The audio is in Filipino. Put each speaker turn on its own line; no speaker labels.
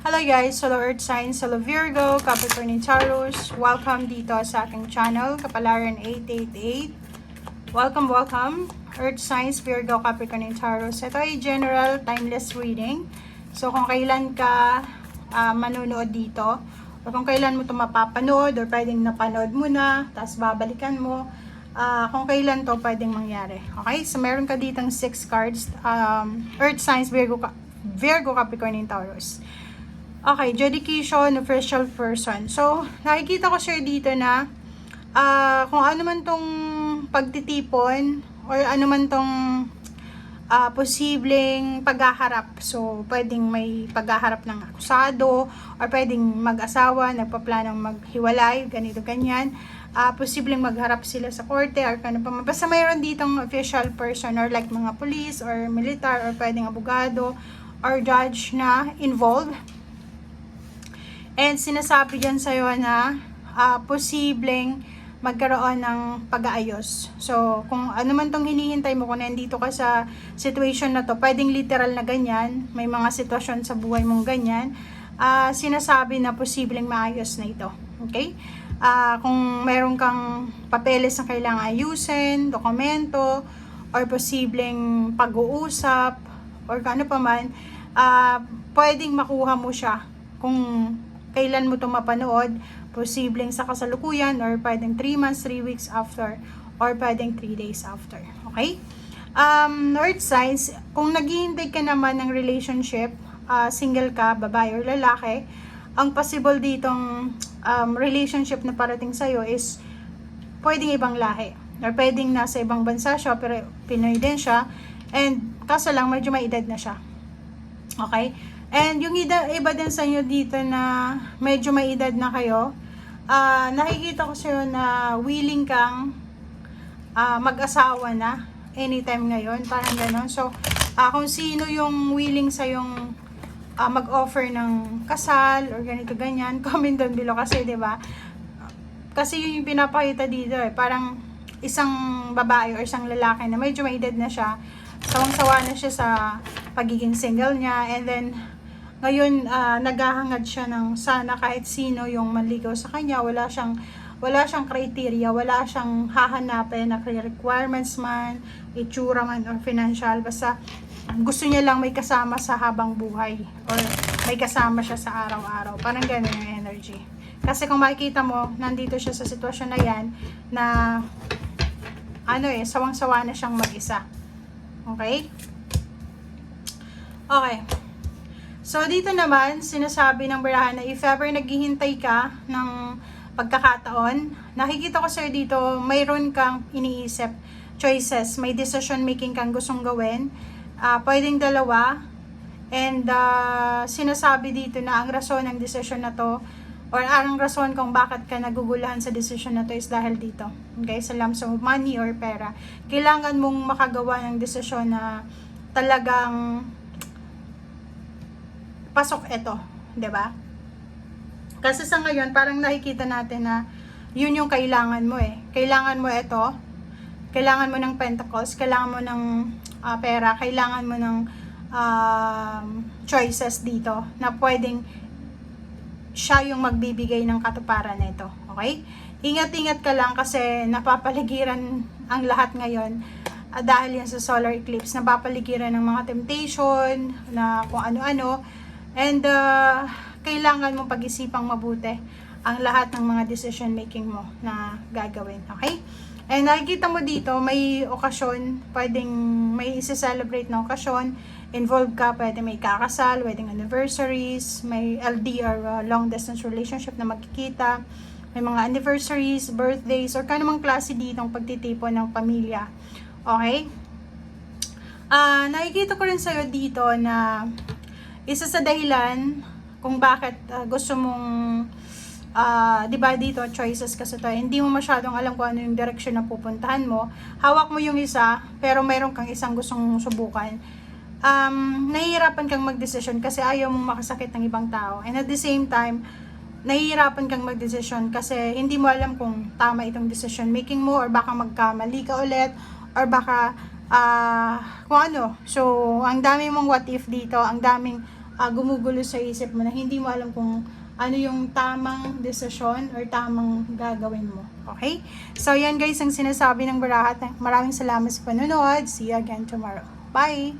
Hello guys, hello Earth Signs, hello Virgo, Capricorn and Taurus. Welcome dito sa aking channel, Kapalaran 888. Welcome, Earth Signs, Virgo, Capricorn and Taurus. Ito ay general timeless reading. So kung kailan ka manunood dito, o kung kailan mo ito mapapanood, or pwedeng napanood mo na, tapos babalikan mo, kung kailan to pwedeng mangyari. Okay? So meron ka ditong 6 cards, Earth Signs, Virgo, Capricorn and Taurus. Okay, dedication, official person. So, nakikita ko siya dito na kung ano man tong pagtitipon or ano man tong posibleng paghaharap. So, pwedeng may paghaharap ng akusado or pwedeng mag-asawa, nagpaplanong maghiwalay, ganito, ganyan. Posibleng magharap sila sa korte or kano pa. Basta mayroon ditong official person or like mga police or militar or pwedeng abogado or judge na involved. And sinasabi dyan sa'yo na posibleng magkaroon ng pag-aayos. So, kung ano man tong hinihintay mo, kung nandito ka sa situation na to, pwedeng literal na ganyan, may mga sitwasyon sa buhay mong ganyan, sinasabi na posibleng maayos na ito. Okay? Kung meron kang papeles na kailangan ayusin, dokumento, or posibleng pag-uusap, or ano pa man, pwedeng makuha mo siya kung kailan mo ito mapanood, posibleng sa kasalukuyan, or pwedeng 3 months, 3 weeks after, or pwedeng 3 days after. Okay? Earth signs, kung naghihintay ka naman ng relationship, single ka, babae or lalaki, ang possible ditong relationship na parating sa'yo is pwedeng ibang lahi, or pwedeng nasa ibang bansa siya, pero Pinoy din siya, and kaso lang medyo may edad na siya. Okay? And yung iba din sa inyo dito na medyo may edad na kayo, nakikita ko sa'yo na willing kang mag-asawa na anytime ngayon, parang gano'n. So, kung sino yung willing sa yung mag-offer ng kasal or ganito ganyan, comment down below kasi 'di ba? Kasi yun yung pinapakita dito parang isang babae or isang lalaki na medyo may edad na siya, sawang-sawa na siya sa pagiging single niya, and then ngayon naghahangad siya ng sana kahit sino yung manligaw sa kanya, wala siyang criteria, wala siyang hahanapin na requirements man, itsura man, or financial, basta gusto niya lang may kasama sa habang buhay, or may kasama siya sa araw-araw. Parang ganun yung energy. Kasi kung makikita mo, nandito siya sa sitwasyon na yan, na sawang-sawa na siyang mag-isa. Okay? Okay. So, dito naman, sinasabi ng barahan na if ever naghihintay ka ng pagkakataon, nakikita ko sa'yo dito, mayroon kang iniisip, choices, may decision making kang gustong gawin, pwedeng dalawa, and sinasabi dito na ang rason ng decision na to, or ang rason kung bakit ka nagugulahan sa decision na to is dahil dito. Okay? Sa lump sum of money or pera. Kailangan mong makagawa ng decision na talagang pasok ito, 'di ba? Kasi sa ngayon parang nakikita natin na yun yung kailangan mo Kailangan mo ito. Kailangan mo ng pentacles, kailangan mo ng pera, kailangan mo ng choices dito na pwedeng siya yung magbibigay ng katuparan nito. Okay? Ingat-ingat ka lang kasi napapaligiran ang lahat ngayon dahil yan sa solar eclipse, napapaligiran ng mga temptation na kung ano-ano. And kailangan mong pag-isipang mabuti ang lahat ng mga decision making mo na gagawin. Okay? And nakikita mo dito, may okasyon, pwedeng may isi-celebrate na okasyon, involved ka, pwede may kakasal, wedding anniversaries, may LD or long distance relationship na magkikita, may mga anniversaries, birthdays, or kanumang klase dito ang pagtitipon ng pamilya. Okay? Nakikita ko rin sa'yo dito na isa sa dahilan kung bakit gusto mong, di ba dito, choices kasi to, hindi mo masyadong alam kung ano yung direction na pupuntahan mo. Hawak mo yung isa, pero mayroon kang isang gustong subukan. Nahihirapan kang mag-decision kasi ayaw mong makasakit ng ibang tao. And at the same time, nahihirapan kang mag-decision kasi hindi mo alam kung tama itong decision making mo, or baka magkamali ka ulit, or baka kung ano. So, ang dami mong what if dito, ang daming gumugulo sa isip mo na hindi mo alam kung ano yung tamang desisyon or tamang gagawin mo. Okay? So, yan guys ang sinasabi ng barahat. Maraming salamat sa panonood. See you again tomorrow. Bye!